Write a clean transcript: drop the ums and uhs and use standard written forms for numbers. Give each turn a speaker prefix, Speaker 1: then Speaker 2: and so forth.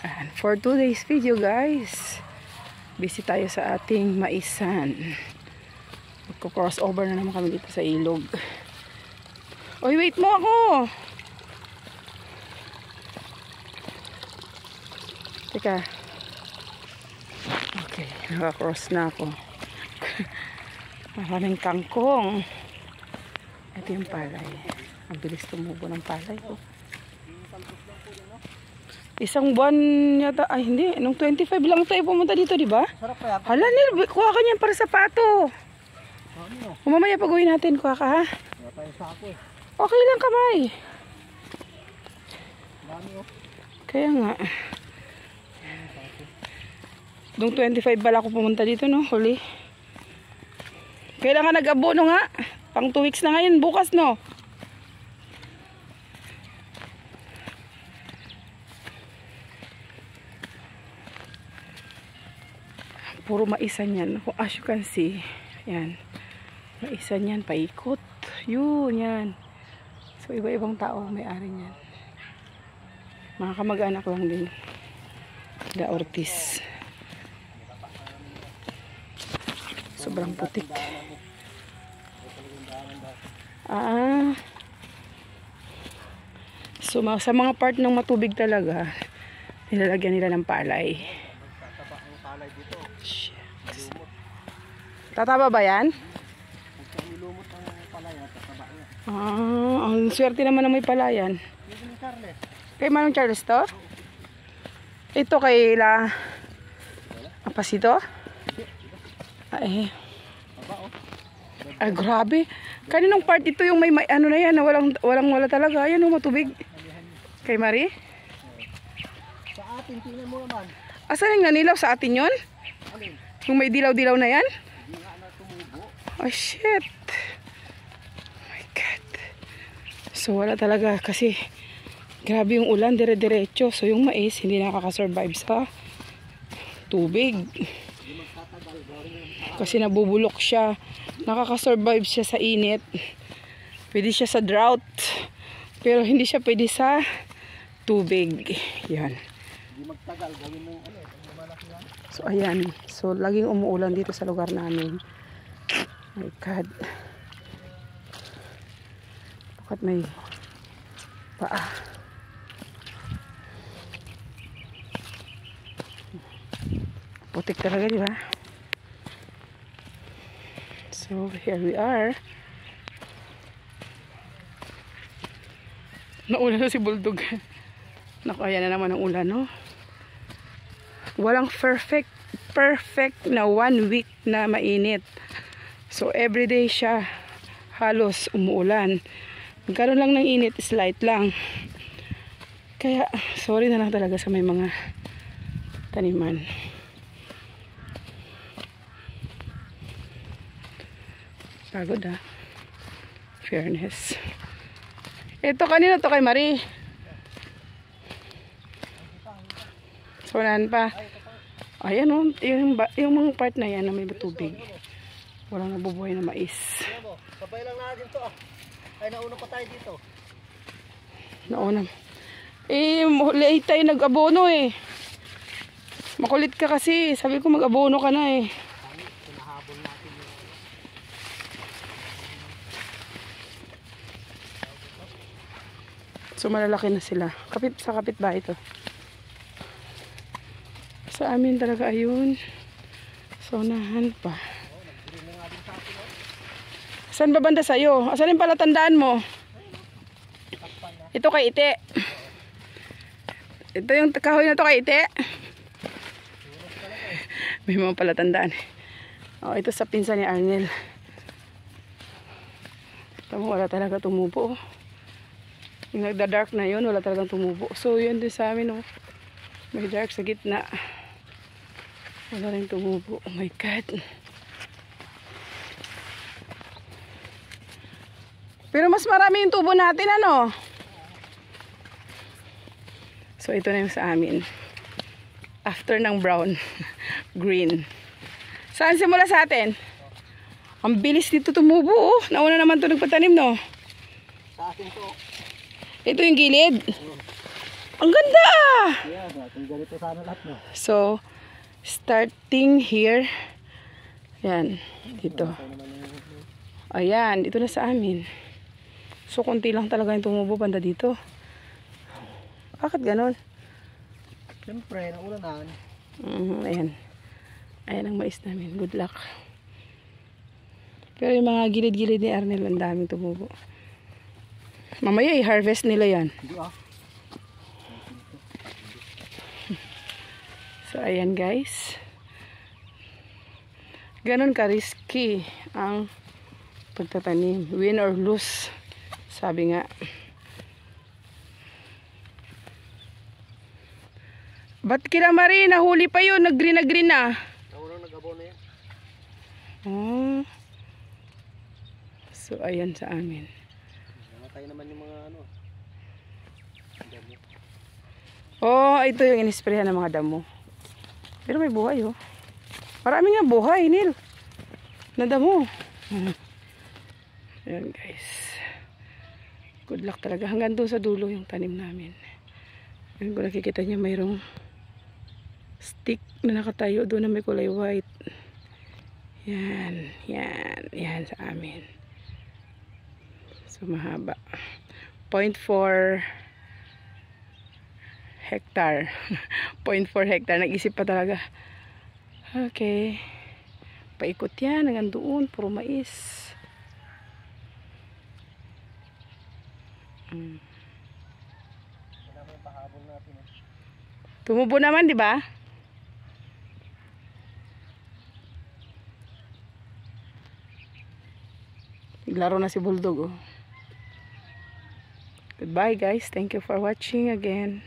Speaker 1: And for today's video guys, busy tayo sa ating maisan. Magko-cross over na naman kami dito sa ilog. Oy, wait mo ako! Teka. Okay, naka-cross na ako. Maraming kangkong. Ito yung palay. Ang bilis tumubo ng palay ko. Isang buwan yata, ay hindi, nung 25 lang tayo pumunta dito, di ba?
Speaker 2: Sarap kaya.
Speaker 1: Hala, Nil, kuha ka niyan para sapato. Mamaya pag-uwi natin, kuha ka ha?
Speaker 2: Wala tayong sako eh.
Speaker 1: Okay lang kamay.
Speaker 2: Dami oh.
Speaker 1: Kaya nga. Nung 25 pala ako pumunta dito, no? Huli. Kailangan nag-abono nga. Pang 2 weeks na ngayon, bukas, no? Puro maisan yan. As you can see, yan. Maisan yan, paikot. Yun, yan. So, iba-ibang tao may-ari yan. Mga kamag-anak lang din. Da Ortiz. Sobrang putik. So, sa mga part ng matubig talaga, nilalagyan nila ng palay. Tataba ba yan? Ang swerte naman na may palayan. Kay Manong Charles to? Ito kay La Apasito? Ay, grabe. Kaninong part ito yung may ano na yan na wala talaga. Ayan o, matubig. Kay Marie?
Speaker 2: Sa atin, tingnan mo naman.
Speaker 1: Asan yung nanilaw? Sa atin yun?
Speaker 2: Alin?
Speaker 1: Yung may dilaw-dilaw na yan?
Speaker 2: Hindi nga na tumubo.
Speaker 1: Oh shit. Oh my God. So wala talaga kasi grabe yung ulan, dire-diretso. So yung mais hindi nakaka-survive sa tubig. Kasi nabubulok siya. Nakaka-survive siya sa init. Pwede siya sa drought. Pero hindi siya pwede sa tubig. Yan.
Speaker 2: Hindi magtagal, gawin mo ano, malaki yan.
Speaker 1: So ayan, so laging umuulan dito sa lugar namin. My God. Bakit may paa? Putik talaga, di ba? So here we are. Naulan na si Bulldog. Naku, ayan na naman ang ulan, no? Walang perfect na 1 week na mainit. So everyday siya halos umuulan. Magkaroon lang ng init, slight lang. Kaya sorry na lang talaga sa may mga taniman. Pagod ah. Fairness. Ito kanina to kay Marie. So unahan pa. Ayan o, yung mga part na yan na may tubig. Walang nabubuhay na mais.
Speaker 2: Sabay lang natin to ah. Ay, nauna pa tayo dito.
Speaker 1: Nauna. Late tayo nag-abono eh. Makulit ka kasi. Sabi ko mag-abono ka na eh.
Speaker 2: Pinahabol natin yung...
Speaker 1: So malalaki na sila. Sa kapitbahay ito. Sa amin talaga ayun. So unahan pa. Saan ba banda sa'yo? Asan yung palatandaan mo? Ito kay Ite. Ito yung kahoy na to kay Ite. May mga palatandaan. Oh, ito sa pinsan ni Arnel. Tama, wala talaga tumubo. Yung nagda-dark na yun, wala talagang tumubo. So yun din sa amin, oh. May dark sa gitna. Wala rin tumubo. Oh my God. Pero mas marami yung tubo natin, ano? So, ito na yung sa amin. After ng brown, green. Saan simula sa atin? Ang bilis dito tumubo, oh. Nauna naman ito nagpatanim, no?
Speaker 2: Sa atin to.
Speaker 1: Ito yung gilid. Ang ganda!
Speaker 2: Yeah, ang ganda ganito sana lahat, no?
Speaker 1: So, starting here. Yan, dito. Ayan, dito na sa amin. So, konti lang talaga yung tumubo banda dito. Bakit ganon?
Speaker 2: Siyempre, naulanan.
Speaker 1: Ayan. Ayan ang mais namin. Good luck. Pero yung mga gilid-gilid ni Arnel, ang daming tumubo. Mamaya i-harvest nila yan.
Speaker 2: Hindi ah.
Speaker 1: So, ayan guys. Ganon ka-risky ang pagtatanim. Win or lose. Sabi nga. Ba't kila Marie? Nahuli pa yun. Nag-green na green na.
Speaker 2: Naunang nag-abono yan.
Speaker 1: Oh. So, ayan sa amin.
Speaker 2: Namatay naman yung mga ano. Damo.
Speaker 1: Oh, ito yung inisprehan ng mga damo. Pero may buhay oh. Marami nga buhay, Nil. Na damo. Ayan guys. Good luck talaga. Hanggang doon sa dulo yung tanim namin. Ayan, kung nakikita niya mayroong stick na nakatayo doon na may kulay white. Yan. Yan. Yan sa amin. So mahaba. 0.4 hectare. 0.4 hectare. Nag-isip pa talaga. Okay. Paikot yan. Hanggang doon. Puro mais. Tumubo naman, di ba? Naglaro na si Bulldog, oh. Goodbye, guys. Thank you for watching again.